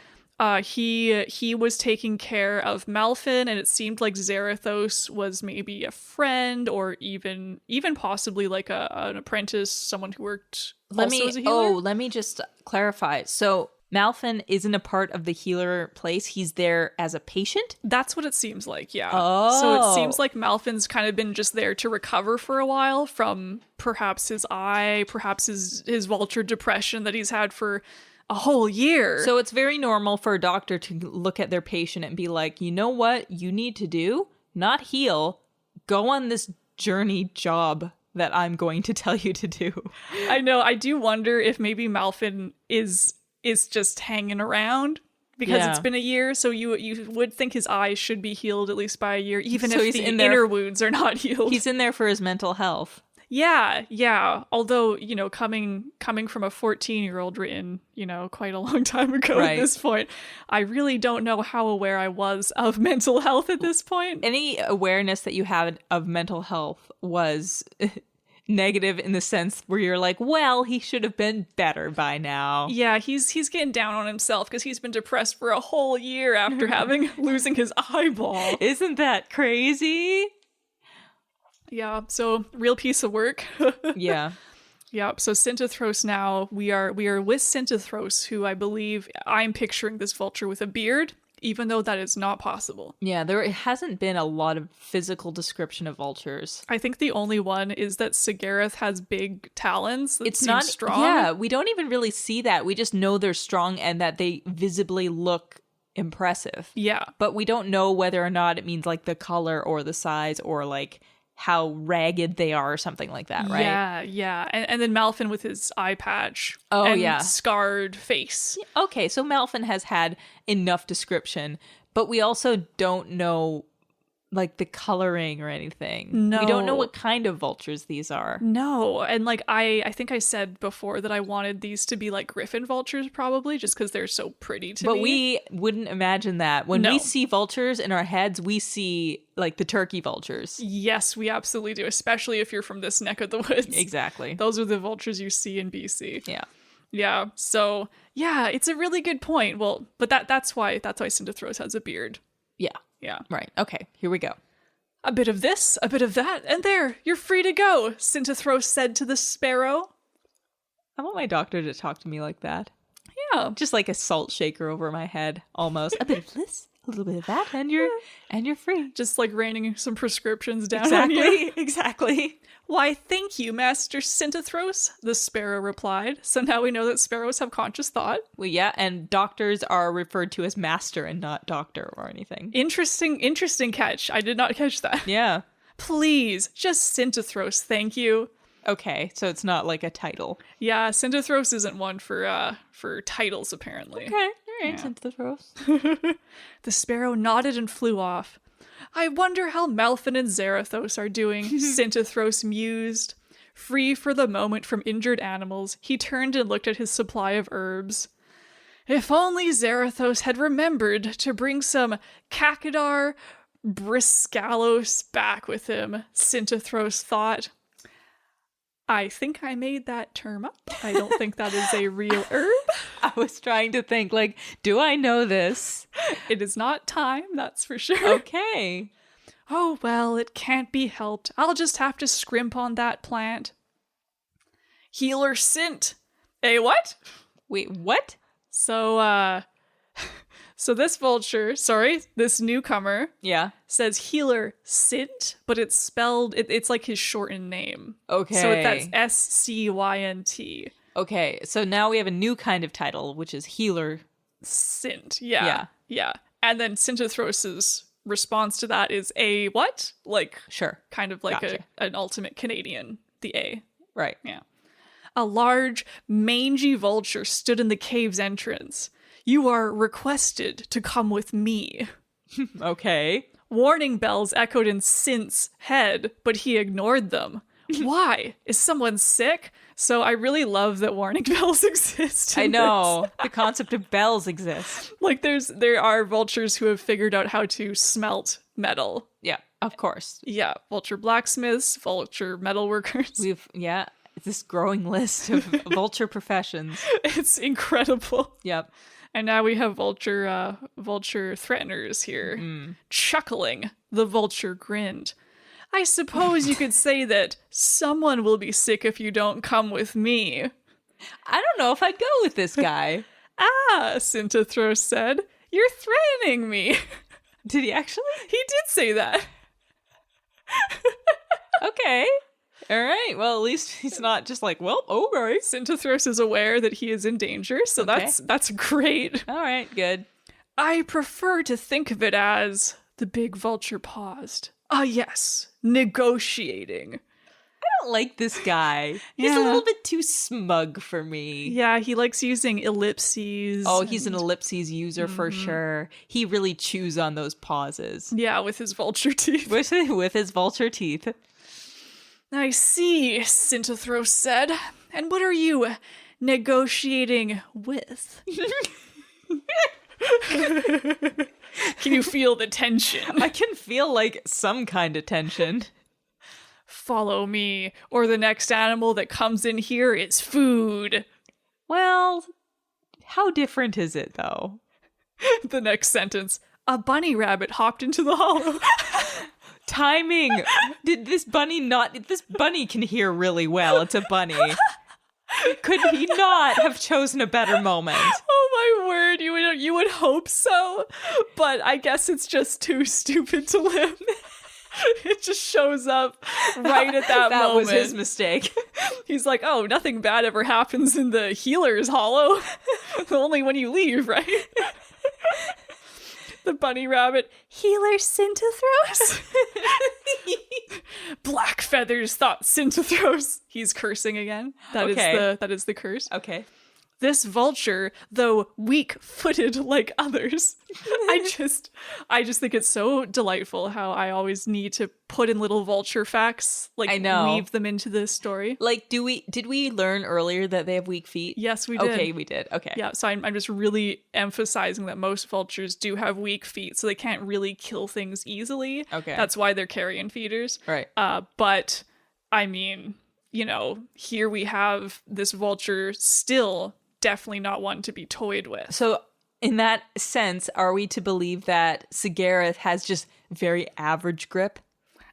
He was taking care of Malfin, and it seemed like Zarathos was maybe a friend or even possibly like an apprentice, someone who worked as a healer. Let me just clarify. So Malfin isn't a part of the healer place. He's there as a patient? That's what it seems like, yeah. Oh. So it seems like Malfin's kind of been just there to recover for a while from perhaps his eye, perhaps his vulture depression that he's had for a whole year. So it's very normal for a doctor to look at their patient and be like, you know what you need to do? Not heal. Go on this journey job that I'm going to tell you to do. I know. I do wonder if maybe Malfin is just hanging around because it's been a year. So you would think his eyes should be healed at least by a year, even if the inner wounds are not healed. He's in there for his mental health. Yeah. Although, coming from a 14-year-old written, quite a long time ago at this point, I really don't know how aware I was of mental health at this point. Any awareness that you had of mental health was negative in the sense where you're like, well, he should have been better by now. Yeah, he's getting down on himself because he's been depressed for a whole year after losing his eyeball. Isn't that crazy? Yeah, so real piece of work. Yeah. Yeah, so Synthethros now, we are with Synthethros, who I believe I'm picturing this vulture with a beard, even though that is not possible. Yeah, there hasn't been a lot of physical description of vultures. I think the only one is that Sigareth has big talons that seem not strong. Yeah, we don't even really see that. We just know they're strong and that they visibly look impressive. Yeah. But we don't know whether or not it means like the color or the size or like how ragged they are or something like that, right? Yeah. And then Malfin with his eye patch. Scarred face. Okay, so Malfin has had enough description, but we also don't know like the coloring or anything. No. We don't know what kind of vultures these are. No. And like I think I said before that I wanted these to be like griffin vultures probably just because they're so pretty to me. But we wouldn't imagine that. When we see vultures in our heads, we see like the turkey vultures. Yes, we absolutely do, especially if you're from this neck of the woods. Exactly. Those are the vultures you see in BC. Yeah. Yeah. So yeah, it's a really good point. Well, but that's why Synthethros has a beard. Yeah. Right. Okay. Here we go. A bit of this, a bit of that, and there, you're free to go, Synthethros said to the sparrow. I want my doctor to talk to me like that. Yeah. Just like a salt shaker over my head, almost. A bit of this, a little bit of that, and you're free. Just like raining some prescriptions down on you. Exactly. Why, thank you, Master Synthethros, the sparrow replied. So now we know that sparrows have conscious thought. Well, yeah, and doctors are referred to as master and not doctor or anything. Interesting catch. I did not catch that. Yeah. Please, just Synthethros, thank you. Okay, so it's not like a title. Yeah, Synthethros isn't one for titles, apparently. Okay, all right, yeah. Synthethros. The sparrow nodded and flew off. I wonder how Malfin and Zarathos are doing, Synthethros mused. Free for the moment from injured animals, he turned and looked at his supply of herbs. If only Zarathos had remembered to bring some Cacadar briscalos back with him, Synthethros thought. I think I made that term up. I don't think that is a real herb. I was trying to think, like, do I know this? It is not thyme, that's for sure. Okay. Oh, well, it can't be helped. I'll just have to scrimp on that plant. Healer Sint. What? Wait, what? So this newcomer says Healer Sint, but it's spelled, it's like his shortened name. Okay. So that's S-C-Y-N-T. Okay, so now we have a new kind of title, which is Healer Sint. Yeah. And then Synthethros' response to that is a what? Like, sure. Kind of like an ultimate Canadian, the A. Right. Yeah. A large, mangy vulture stood in the cave's entrance. You are requested to come with me. Okay. Warning bells echoed in Sint's head, but he ignored them. Why? Is someone sick? So I really love that warning bells exist. I know. The concept of bells exists. Like there are vultures who have figured out how to smelt metal. Yeah, of course. Yeah, vulture blacksmiths, vulture metalworkers. This growing list of vulture professions. It's incredible. Yep. And now we have vulture threateners here. Chuckling, the vulture grinned. I suppose you could say that someone will be sick if you don't come with me. I don't know if I'd go with this guy. Synthethros said. You're threatening me. Did he actually? He did say that. Okay. All right. Well, at least he's not just like, well, okay. Synthethros is aware that he is in danger, so that's great. All right, good. I prefer to think of it as... The big vulture paused. Ah, yes. Negotiating. I don't like this guy. He's a little bit too smug for me. Yeah, he likes using ellipses. Oh, he's an ellipses user for sure. He really chews on those pauses. Yeah, with his vulture teeth. With his vulture teeth. I see, Syntothros said. And what are you negotiating with? Can you feel the tension? I can feel like some kind of tension. Follow me, or the next animal that comes in here is food. Well, how different is it, though? The next sentence. A bunny rabbit hopped into the hollow. Timing. Did this bunny not... This bunny can hear really well. It's a bunny. Could he not have chosen a better moment? Oh my word, you would hope so, but I guess it's just too stupid to live. It just shows up right at that moment. That was his mistake. He's like, oh, nothing bad ever happens in the healer's hollow. Only when you leave, right? The bunny rabbit, healer Syntothros? Black feathers, thought Syntothros. He's cursing again. That is the curse. Okay. This vulture, though weak-footed like others, I just think it's so delightful how I always need to put in little vulture facts, like I know. weave them into this story. Like, did we learn earlier that they have weak feet? Yes, we did. Okay, we did. Okay. Yeah, so I'm just really emphasizing that most vultures do have weak feet, so they can't really kill things easily. Okay. That's why they're carrion feeders. Right. But, I mean, here we have this vulture still definitely not one to be toyed with. So, in that sense, are we to believe that Sigareth has just very average grip?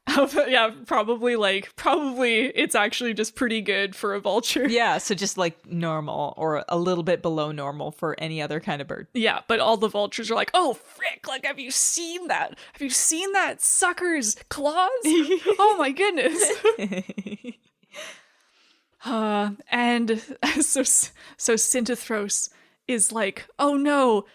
Yeah, probably it's actually just pretty good for a vulture. Yeah, so just like normal or a little bit below normal for any other kind of bird. Yeah, but all the vultures are like, oh, frick, like, have you seen that? Have you seen that sucker's claws? Oh my goodness. And so Syntothros is like, oh no,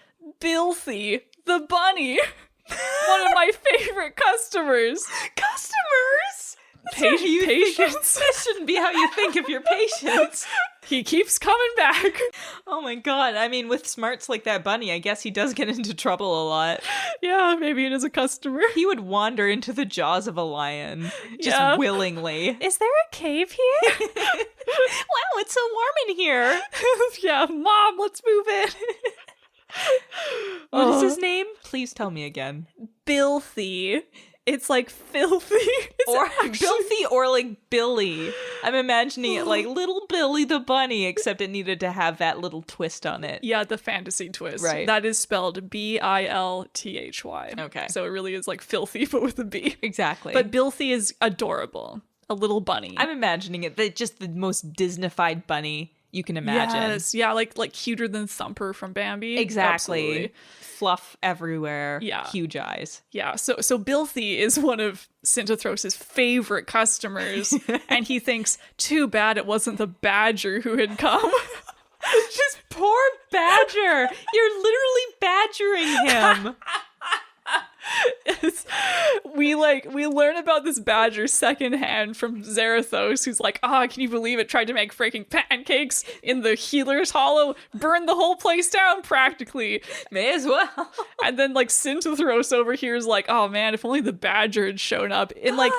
Bilthy, the bunny, one of my favorite customers. Customers? Patience. That shouldn't be how you think of your patients. He keeps coming back. Oh my god. I mean, with smarts like that bunny, I guess he does get into trouble a lot. Yeah, maybe it is a customer. He would wander into the jaws of a lion, just willingly. Is there a cave here? Wow, it's so warm in here. Yeah, Mom, let's move in. What is his name? Please tell me again. Bilthy. It's like filthy. Or Bilthy or like Billy. I'm imagining it like little Billy the bunny, except it needed to have that little twist on it. Yeah, the fantasy twist. Right. That is spelled Bilthy. Okay. So it really is like filthy, but with a B. Exactly. But Bilthy is adorable. A little bunny. I'm imagining it. Just the most Disneyfied bunny you can imagine. Yes. Yeah, like cuter than Thumper from Bambi. Exactly. Absolutely. Fluff everywhere. Yeah. Huge eyes. Yeah, so Bilthy is one of Syntothros' favorite customers, and he thinks, too bad it wasn't the badger who had come. Just poor badger. You're literally badgering him. We learn about this badger secondhand from Zarathos, who's like, can you believe it? Tried to make freaking pancakes in the healer's hollow, burned the whole place down practically. May as well. And then like Syntothros over here is like, oh man, if only the badger had shown up. And like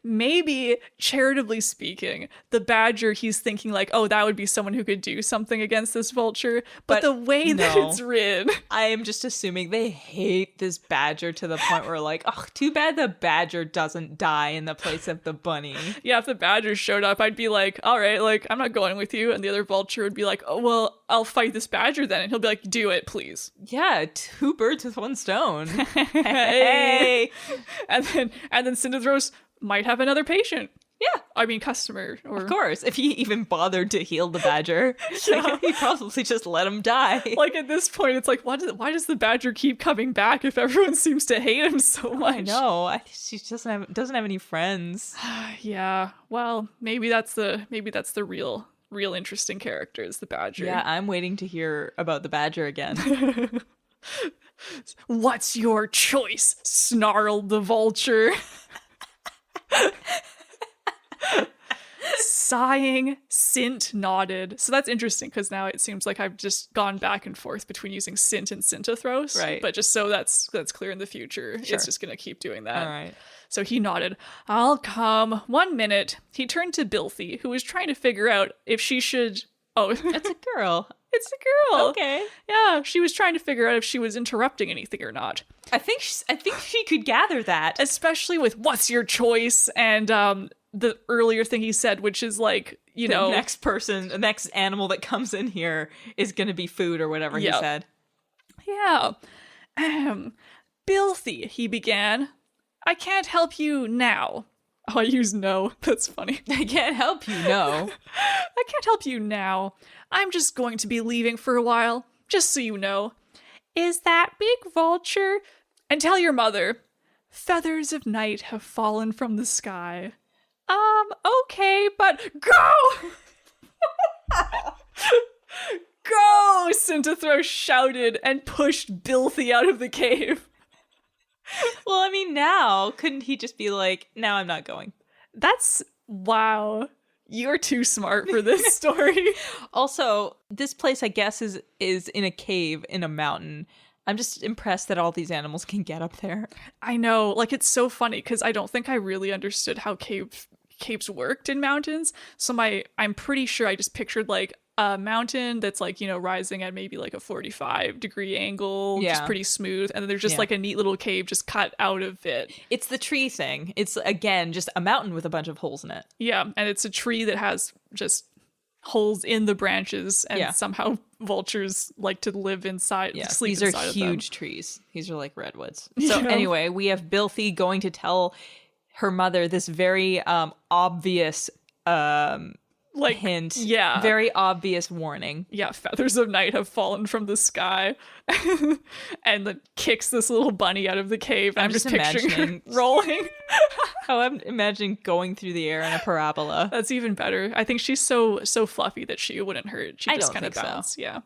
maybe charitably speaking, the badger, he's thinking like, oh, that would be someone who could do something against this vulture. But the way that it's written, I am just assuming they hate this badger to the point where like, oh, too bad the badger doesn't die in the place of the bunny. Yeah, if the badger showed up, I'd be like, all right, like, I'm not going with you. And the other vulture would be like, oh, well, I'll fight this badger then. And he'll be like, do it, please. Yeah, 2 birds with 1 stone. Hey. And then Syntothros might have another patient. Yeah. I mean, customer. Of course. If he even bothered to heal the badger, he probably just let him die. Like, at this point, it's like, why does the badger keep coming back if everyone seems to hate him so much? I know. She doesn't have any friends. Yeah. Well, maybe that's the real interesting character is the badger. Yeah, I'm waiting to hear about the badger again. What's your choice? Snarled the vulture. Sighing, Sint nodded. So that's interesting because now it seems like I've just gone back and forth between using Sint and Sintathros. Right. But just so that's clear in the future, Sure. it's just going to keep doing that. All right. So he nodded. I'll come. 1 minute. He turned to Bilthy, who was trying to figure out if she should... Oh, It's a girl. it's a girl. Okay. Yeah, she was trying to figure out if she was interrupting anything or not. I think she could gather that. Especially with what's your choice and the earlier thing he said, which is like, you The know... the next animal that comes in here is going to be food or whatever he said. Yeah. Bilthy, he began. I can't help you now. Oh, I use no. That's funny. I can't help you, no. I can't help you now. I'm just going to be leaving for a while, just so you know. Is that big vulture? And tell your mother, feathers of night have fallen from the sky. Okay, but go! Go! Sintathros shouted and pushed Bilthy out of the cave. Well, I mean, now, couldn't he just be like, now I'm not going? That's... wow. You're too smart for this story. Also, this place, I guess, is in a cave in a mountain. I'm just impressed that all these animals can get up there. I know. Like, it's so funny because I don't think I really understood how caves worked in mountains. So I'm pretty sure I just pictured, like, a mountain that's, like, you know, rising at maybe like a 45-degree angle, just pretty smooth, and then there's just like a neat little cave just cut out of it. It's the tree thing. It's, again, just a mountain with a bunch of holes in it. Yeah, and it's a tree that has just holes in the branches, and somehow vultures like to live inside, sleep these inside are of them. huge trees. These are like redwoods. So anyway, we have Bilthy going to tell her mother this very obvious like hint. Yeah. Very obvious warning. Yeah, feathers of night have fallen from the sky. And then kicks this little bunny out of the cave. I'm just picturing her rolling. How I'm imagining going through the air in a parabola. That's even better. I think she's so fluffy that she wouldn't hurt. She I just don't kind of think so. bounced. Yeah.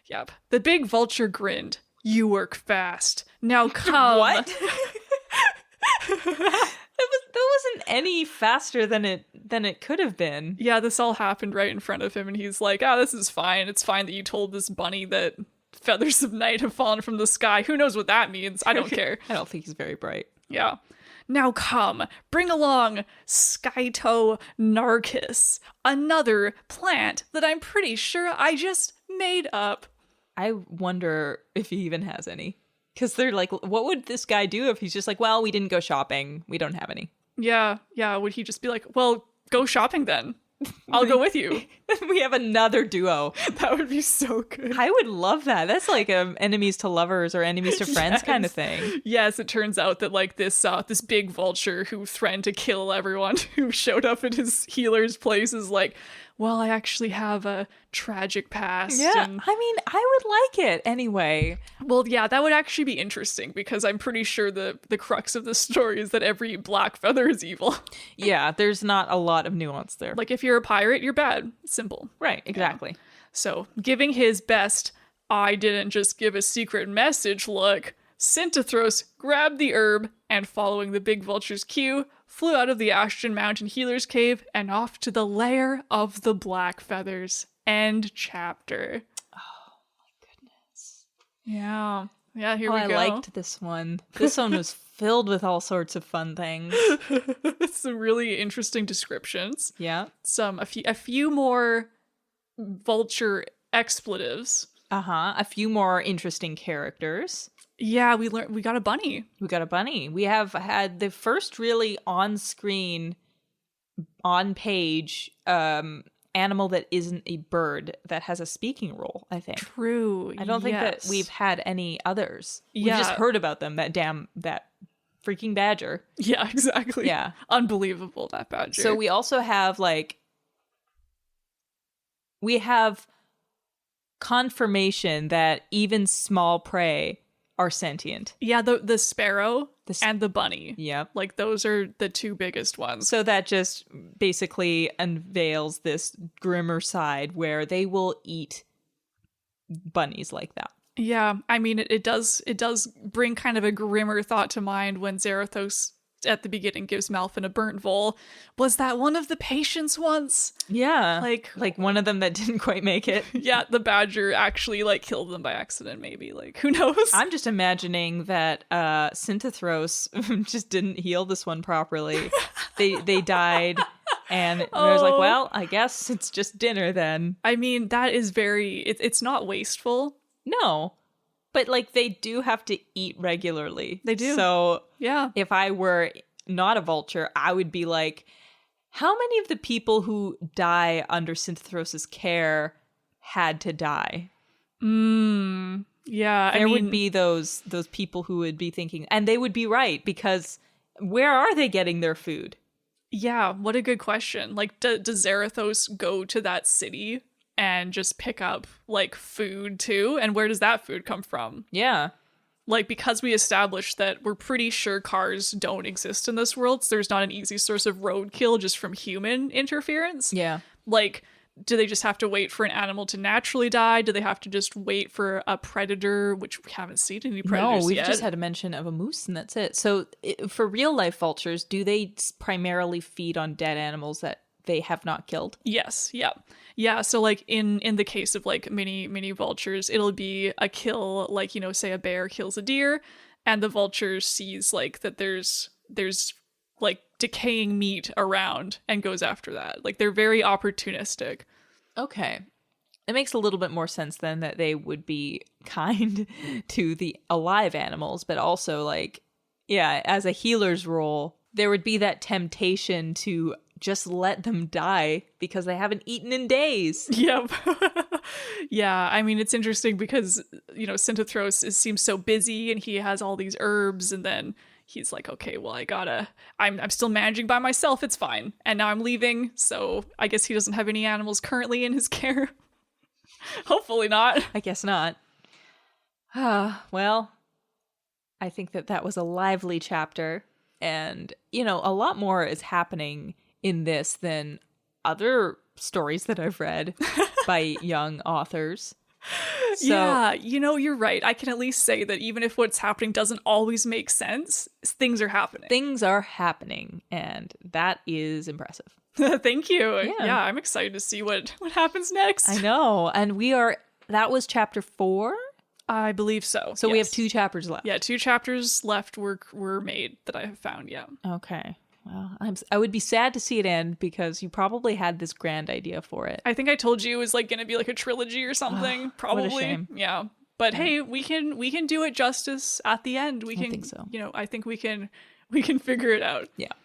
Yep. The big vulture grinned. You work fast. Now come. What? That wasn't any faster than it could have been. Yeah, this all happened right in front of him, and he's like, "Oh, this is fine. It's fine that you told this bunny that feathers of night have fallen from the sky. Who knows what that means? I don't care." I don't think he's very bright. Yeah. Now come, bring along Skytoe narcus, another plant that I'm pretty sure I just made up. I wonder if he even has any. Because they're like, what would this guy do if he's just like, well, we didn't go shopping. We don't have any. Yeah. Would he just be like, well, go shopping then? I'll go with you. We have another duo. That would be so good. I would love that. That's like enemies to lovers or enemies to friends kind of thing. Yes, it turns out that like this big vulture who threatened to kill everyone who showed up at his healer's place is like, well, I actually have a tragic past. Yeah, and... I mean, I would like it anyway. Well, yeah, that would actually be interesting because I'm pretty sure the crux of the story is that every black feather is evil. Yeah, there's not a lot of nuance there. Like if you're a pirate, you're bad. Simple. Right, exactly. Yeah. So, giving his best, I didn't just give a secret message look, Sintathros grabbed the herb and, following the big vulture's cue, flew out of the Ashton Mountain Healer's Cave and off to the lair of the black feathers. End chapter. Oh my goodness. Yeah, here we go. I liked this one. This one was filled with all sorts of fun things. Some really interesting descriptions. Yeah. A few more vulture expletives. A few more interesting characters. Yeah, we got a bunny. We have had the first really on-screen, on-page animal that isn't a bird that has a speaking role, I think. True. I don't think that we've had any others. We've just heard about them, that freaking badger. Yeah, exactly. Yeah. Unbelievable, that badger. So we also have, we have confirmation that even small prey are sentient. Yeah, the sparrow and the bunny. Yep. Like, those are the two biggest ones. So that just basically unveils this grimmer side where they will eat bunnies like that. Yeah, I mean, it does bring kind of a grimmer thought to mind when Zarathos just at the beginning gives Malfin a burnt vole. Was that one of the patients once? Yeah. Like one of them that didn't quite make it. Yeah, the badger actually like killed them by accident, maybe. Like, who knows? I'm just imagining that Synthethros just didn't heal this one properly. They died, and it was like, well, I guess it's just dinner then. I mean, that is it's not wasteful. No. But, like, they do have to eat regularly. They do. So, yeah, if I were not a vulture, I would be like, how many of the people who die under Synthethros' care had to die? Yeah, There would be those people who would be thinking, and they would be right, because where are they getting their food? Yeah, what a good question. Like, does Zarathos go to that city and just pick up, like, food, too? And where does that food come from? Yeah. Like, because we established that we're pretty sure cars don't exist in this world, so there's not an easy source of roadkill just from human interference. Yeah. Like, do they just have to wait for an animal to naturally die? Do they have to just wait for a predator, which we haven't seen any predators No, we've yet? just had a mention of a moose, and that's it. So, for real-life vultures, do they primarily feed on dead animals that they have not killed? Yes, yeah. Yeah, so like in the case of like mini vultures, it'll be a kill, like, you know, say a bear kills a deer, and the vulture sees like that there's like decaying meat around and goes after that. Like, they're very opportunistic. Okay. It makes a little bit more sense then that they would be kind to the alive animals, but also, like, yeah, as a healer's role, there would be that temptation to just let them die because they haven't eaten in days. Yep. Yeah, I mean, it's interesting because, you know, Synthethros seems so busy and he has all these herbs, and then he's like, okay, well, I'm still managing by myself, it's fine. And now I'm leaving, so I guess he doesn't have any animals currently in his care. Hopefully not. I guess not. Well, I think that was a lively chapter, and, you know, a lot more is happening in this than other stories that I've read by young authors. So, yeah, you know, you're right. I can at least say that even if what's happening doesn't always make sense, things are happening. Things are happening, and that is impressive. Thank you. Yeah. I'm excited to see what happens next. I know. And that was chapter 4? I believe so. So we have yes. 2 chapters left. Yeah, 2 chapters left were made that I have found, yeah. Okay. Well, I would be sad to see it end because you probably had this grand idea for it. I think I told you it was like going to be like a trilogy or something. Probably. What a shame. Yeah. But hey, we can do it justice at the end. I think so. You know, I think we can figure it out. Yeah.